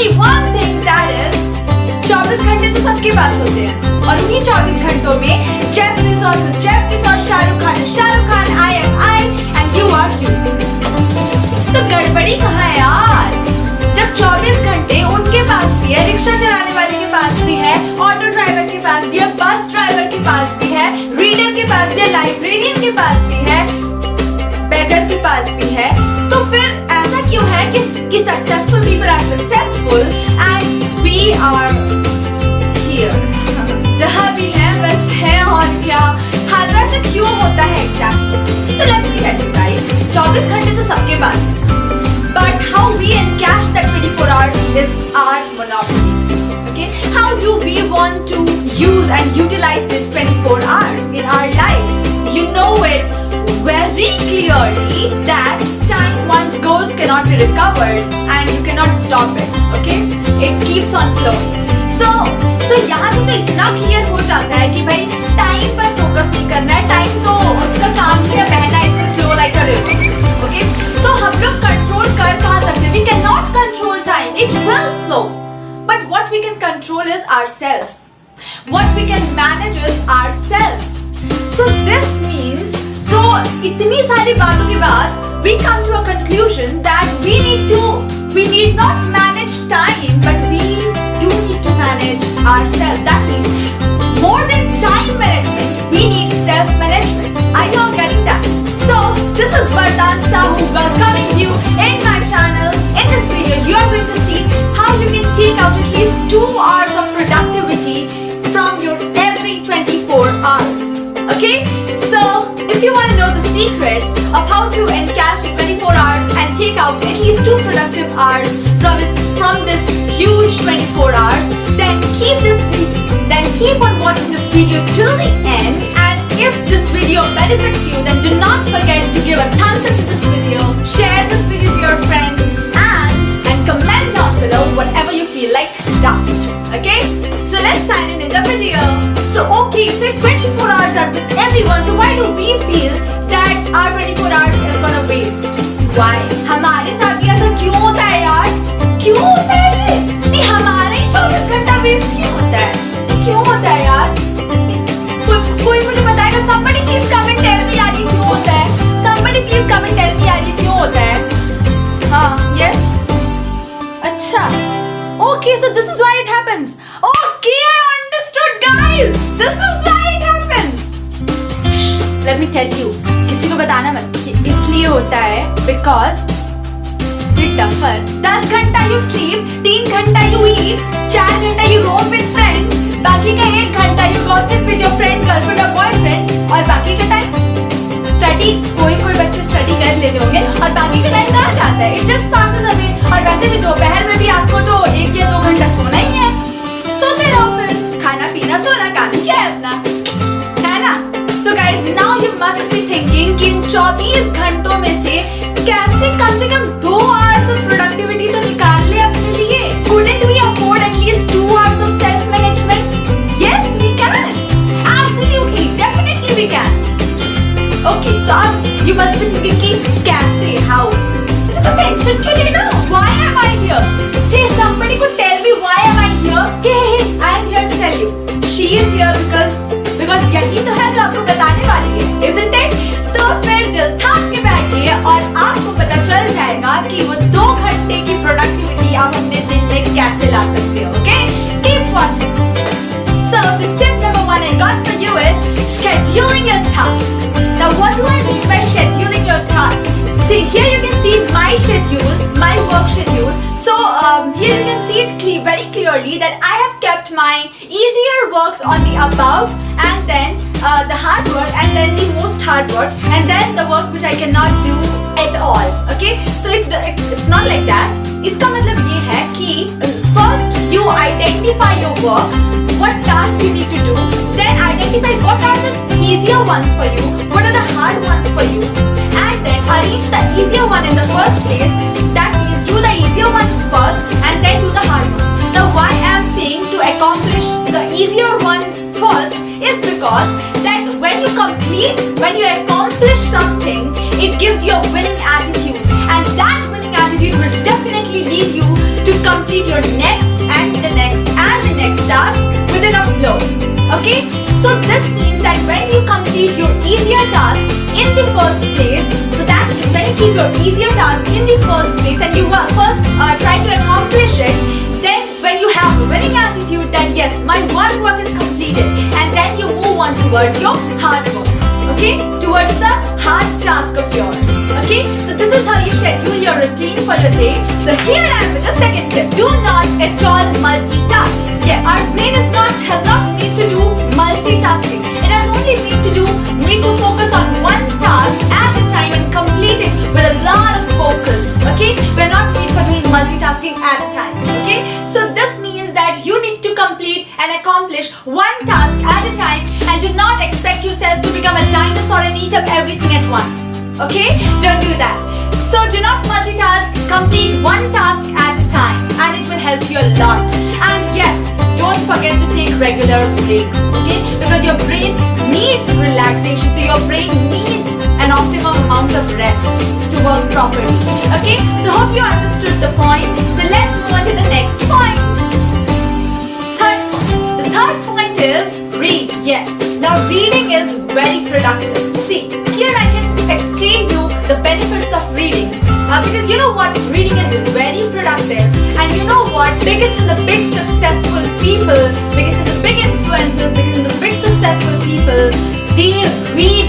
only one thing, that is 24 घंटे तो सबके पास होते हैं और उन्हीं 24 घंटों में Jeff Bezos Shahrukh Khan I am I and you are you। तो गड़बड़ी कहाँ है यार? जब 24 घंटे उनके पास भी है, रिक्शा चलाने वाले के पास भी है, ऑटो ड्राइवर के पास भी है, बस ड्राइवर के पास भी है, रीडर के पास भी है, लाइब्रेरियन के पास भी है, बेगर के पास भी है, तो फिर ऐसा क्यों है कि successful people are successful and we are here? जहाँ भी है बस है और क्या? हाँ, ऐसा क्यों होता है एग्जैक्टली? तो let me tell you guys, 24 घंटे तो सबके पास है, but how we encash that 24 hours is our monopoly. Okay, how do we want to use and utilize this 24 hours in our life? You know it very clearly that time once goes cannot be recovered and you cannot stop it. Okay, it keeps on flowing. So यहाँ से तो इतना clear हो जाता है कि भाई time पर फोकस नहीं करना है, टाइम तो उसका काम ही है बहना, it will flow like a river. Okay, तो हम लोग कंट्रोल कर कहाँ सकते? We cannot control time, it will flow. But what we can control is ourselves. What we can manage is ourselves. So this means, so इतनी सारी बातों के बाद we come to a conclusion that we need not manage time, but we do need to manage ourselves. That means more than time management, we need self-management. Are you all getting that? So this is Vardan Sahu welcoming you in my channel. In this video, you are going to see how you can take out at least 2 hours of productivity from your every 24 hours. Okay? So if you want to know the secrets of how to encash your 24 hours and take out at least 2 productive hours from this huge 24 hours, then keep on watching this video till the end. And if this video benefits you, then do not forget to give a thumbs up to this video, share this video to your friends, and comment down below whatever you feel like doubt. Okay? So let's sign in the video. So okay, so if 24 hours are with everyone, so why do we feel that our 24 hours is gonna waste? Why? हमारे साथ ही ऐसा क्यों होता है यार? क्यों होता है ये? नहीं, हमारे ही 24 घंटा वेस्ट क्यों होता है? क्यों होता है यार? कोई मुझे बताएगा? Somebody please come and tell me यार ये क्यों होता है? Somebody please come and tell me यार ये क्यों होता है? हाँ, yes? अच्छा. Okay, so this is why it happens. Okay, I understood, guys. This is why it happens. Shh, let me tell you. किसी को बताना मत कि इसलिए होता है because टफर 10 घंटा you sleep, 3 घंटा you eat, 4 घंटा you roam with friends, बाकी का 1 घंटा you gossip with your friend, girlfriend or boyfriend, और बाकी का टाइम स्टडी, कोई बच्चे स्टडी कर लेते होंगे और बाकी का टाइम कहाँ जाता है? It just passes away. और वैसे भी दोपहर में भी आपको तो 1 या 2 घंटा सोना ही है, सोते रहो फिर, खाना पीना सोना काम क्या है अपना, है ना? So guys, now you must be thinking कि इन 24 घंटों में से कैसे कम से कम 2 hours of productivity तो निकाल ले अपने लिए? Couldn't we afford at least 2 hours of self-management? Yes, we can. Absolutely, definitely we can. Okay, तो अब you must be thinking कि कैसे, how? तो टेंशन क्यों लेना? Why am I here? Hey, somebody could tell me why am I here? Hey, I am here to tell you. She is here because यही तो है जो आपको बताने वाली है, isn't it? तो फिर दिल थाम के बैठिए और आपको पता चल जाएगा कि वो 2 घंटे की प्रोडक्टिविटी आप अपने दिन में कैसे ला सकते हो. Okay? Keep watching. So the tip number 1 I got for you is scheduling your task. Now what do I mean by scheduling your task? See, here you can see my schedule, my work schedule. So here you can see it very clearly that I have kept my easier works on the above, and then the hard work, and then the most hard work, and then the work which I cannot do at all. Okay, so it's not like that. इसका मतलब ये है कि first you identify your work, what tasks you need to do, then identify what are the easier ones for you, what are the hard ones for you, and then arrange the easier one in the first place. That means do the easier ones first and then do the hard ones. Now why I am saying to accomplish the easier one first is because that when you accomplish something, it gives you a winning attitude, and that winning attitude will definitely lead you to complete your next and the next and the next task within a flow. Okay? So this means that when you complete your easier task in the first place, so that is when you keep your easier task in the first place and you first try to accomplish it, then when you have a winning attitude that yes, my one work is completed, and then you move on towards your hard work. Okay? Towards the hard task of yours. Okay? So this is how you schedule your routine for your day. So here I am with the second tip. Do not at all multitask. Yes, our brain has not made to do multitasking. It has only made to focus on one task at a time and complete it with a lot of focus. Okay? We're not made for doing multitasking at a time. Okay? So this means that you need to complete and accomplish one task at a time, and do not expect yourself to become a dinosaur and eat up everything at once. Okay? Don't do that. So do not multitask, complete one task at a time, and it will help you a lot. And yes, don't forget to take regular breaks, okay? Because your brain needs relaxation, so your brain needs an optimum amount of rest to work properly. Okay? So hope you understood the point. So let's move on to the next point. Third point. The third point is read. Yes. Now reading is very productive. See, here I can explain you the benefits of reading. Because you know what, reading is very productive, and you know what, biggest and the big successful people, biggest and the big influencers, biggest and the big successful people, they read.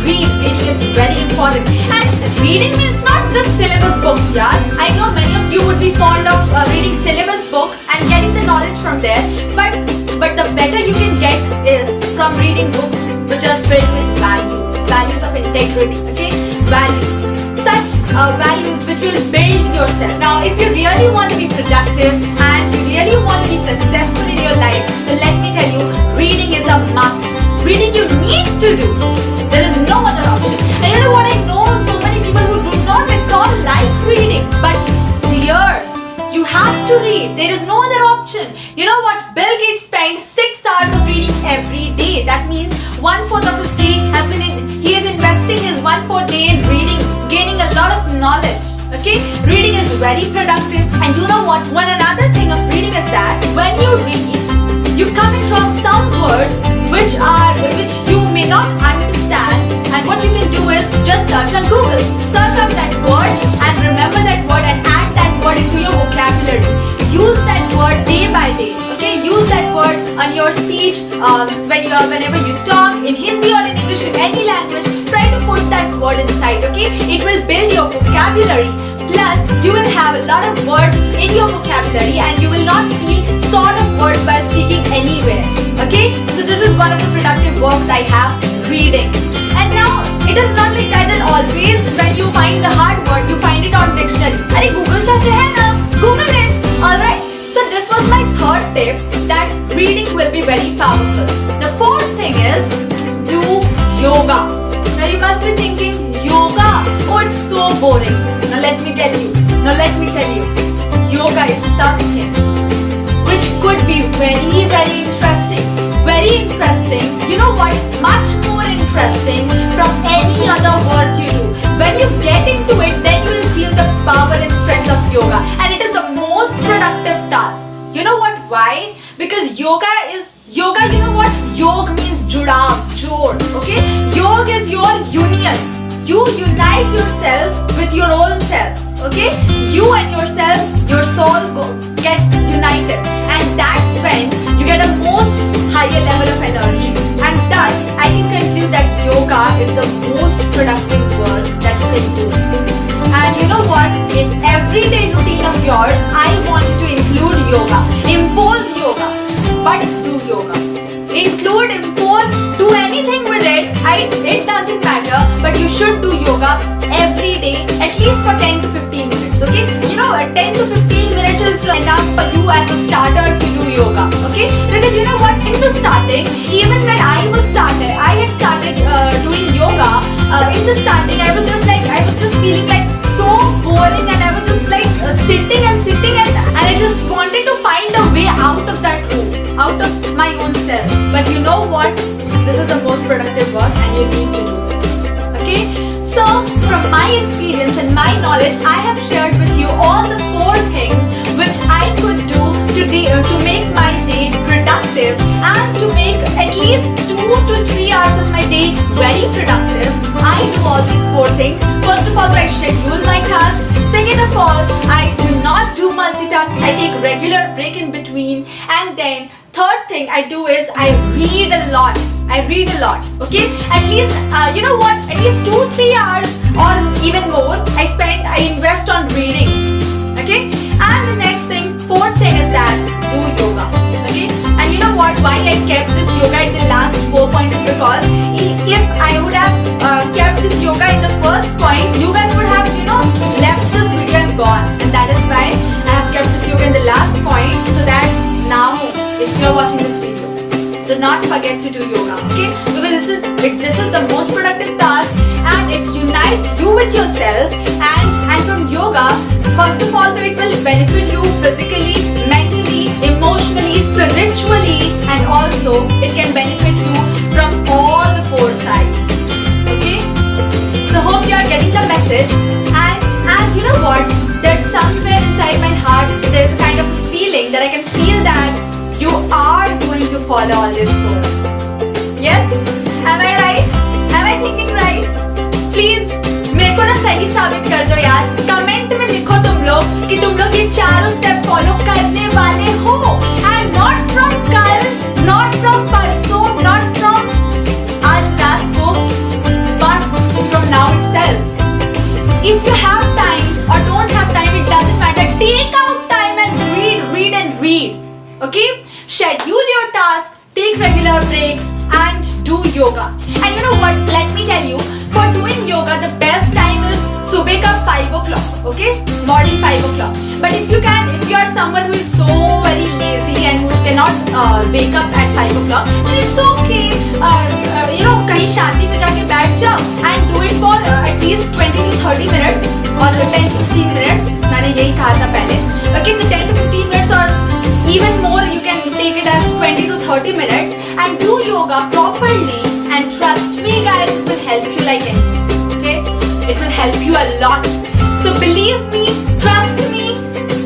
Reading is very important. And reading means not just syllabus books, yeah. I know many of you would be fond of reading syllabus books and getting the knowledge from there, but the better you can get is from reading books which are filled with values of integrity, okay? Such values which will build yourself. Now, if you really want to be productive and you really want to be successful in your life, then let me tell you, reading is a must. Reading you need to do. There is no other option. And you know what, I know so many people who do not at all like reading, but dear, you have to read. There is no other option. You know what? Bill Gates spent 6 hours of reading every day. That means 1/4 of his day he is investing his 1/4 day in reading, gaining a lot of knowledge. Okay? Reading is very productive. And you know what? One another thing of reading is that when you read, you come across some words which you may not understand, and what you can do is just search on Google. Search out that word and remember that word and add that word into your vocabulary. Use that word day by day. Okay? Use that word on your speech whenever you talk in Hindi or in English, in any language. Try to put that word inside. Okay? It will build your vocabulary. Plus, you will have a lot of words in your vocabulary, and you will not feel short of words while speaking anywhere. Okay? So this is one of the productive works I have, reading. And now, it is not like that, and always when you find a hard word, you find it on dictionary. Arey, Google chache hai na? Google it. Alright? So this was my third tip, that reading will be very powerful. The fourth thing is, do yoga. Now you must be thinking, yoga? Oh, it's so boring. Now let me tell you, yoga is something which could be very, very interesting. Very interesting. You know what? Much more interesting from any other work you do. When you get into it, then you will feel the power and strength of yoga. And it is the most productive task. You know what? Why? Because yoga, you know what? Yog means judav, jod. Okay? Yog is your union. You unite yourself with your own self. Okay? You and yourself, your soul get united. And that's when you get a most higher level of energy. And thus, I can conclude that yoga is the most productive work that you can do. And you know what? In everyday routine of yours, I want you to include yoga. Impose yoga, but do yoga. Include, impose, do anything with it. It doesn't matter, but you should do yoga every day, at least for 10 to 15 minutes. Okay? You know, 10 to 15 minutes is enough for you as a starter to do yoga. Okay? Because you know what? In the starting, even when I had started doing yoga. In the starting, I was just feeling like so boring, and I was just like sitting and I just wanted to find a way out of that room, out of my own self. But you know what? This is the most productive work, and you need to do this. Okay? So, from my experience and my knowledge, I have shared with you all the 4 things which I could do to make my day productive and to make at least 2 to 3 hours of my day very productive. I do all these 4 things. First of all, I schedule my tasks. Second of all, I do not do multitask. I take regular break in between. And then third thing I do is I read a lot. Okay? At least, you know what? At least 2-3 hours or even more I invest on reading. Okay? And the next thing, fourth thing is that do yoga. Okay? And you know what? Why I kept this yoga in the last 4 points is because if I would have kept this yoga in the first point, you guys would have, left this video and gone. And that is why I have kept this yoga in the last point, so that now, if you are watching this video, do not forget to do yoga, okay? Because this is the most productive task, and it unites you with yourself. And from yoga, first of all, so it will benefit you physically, mentally, emotionally, spiritually, and also it can benefit you from all the 4 sides. Okay? So hope you are getting the message. And you know what? There's somewhere inside my heart, there's a kind of a feeling that I can feel that you are going to follow all this for. Yes? Am I right? Am I thinking right? Please, मेरे को ना सही साबित कर दो यार. Comment में लिखो तुम लोग ये चारों स्टेप फॉलो करने वाले हो. And not from कल, not from परसों, not from आज रात को, but from now itself. If you have time or don't have time, it doesn't matter. Take out time and read. Okay? Schedule your task, take regular breaks, and do yoga. And you know what? Let me tell you, for doing yoga, the best time is subah ka 5 o'clock. Okay? Morning 5 o'clock. But if you are someone who is so very lazy and who cannot wake up at 5 o'clock, then it's okay. कहीं शांति में जाके बैठ जाओ and do it for at least 20 to 30 minutes or 10 to 15 minutes. मैंने यही कहा था पहले. Okay, so 10 to 15 minutes or even more, you can take it as 20 to 30 minutes and do yoga properly, and trust me guys, it will help you like anything. Okay? It will help you a lot. So believe me, trust me,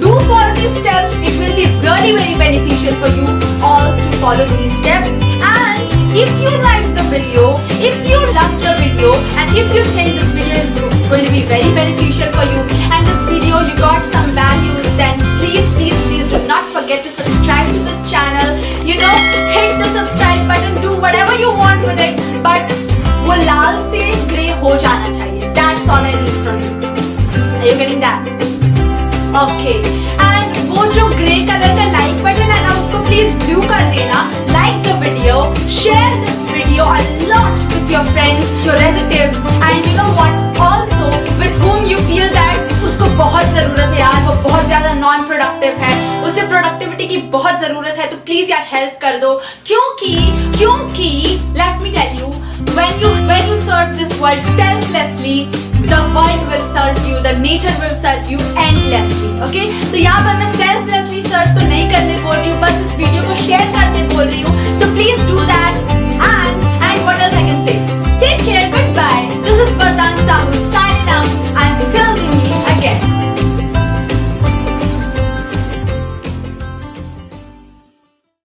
do follow these steps. It will be really very beneficial for you all to follow these steps. And if you like the video, if you love the video, and if you think this video is going to be very beneficial for you, and this video you got some values, then please do not forget to subscribe to this channel. Hit the subscribe button, do whatever you want with it, but वो लाल से grey हो जाना चाहिए. That's all I need from you. Are you getting that? Okay. And वो जो grey colour का like button है ना, उसको प्लीज ब्लू कर देना. Like the video, share this video a lot with your friends, your relatives, and you know what? Also with whom you feel that उसको बहुत जरूरत है यार, वो बहुत ज्यादा नॉन प्रोडक्टिव है, उसे प्रोडक्टिविटी की बहुत जरूरत है, तो प्लीज यार हेल्प कर दो. क्योंकि let me tell you, when you serve this world selflessly, the world will serve you, the nature will serve you endlessly. Okay? तो यहाँ पर मैं selflessly serve तो नहीं करने बोल रही हूँ, बस इस वीडियो को शेयर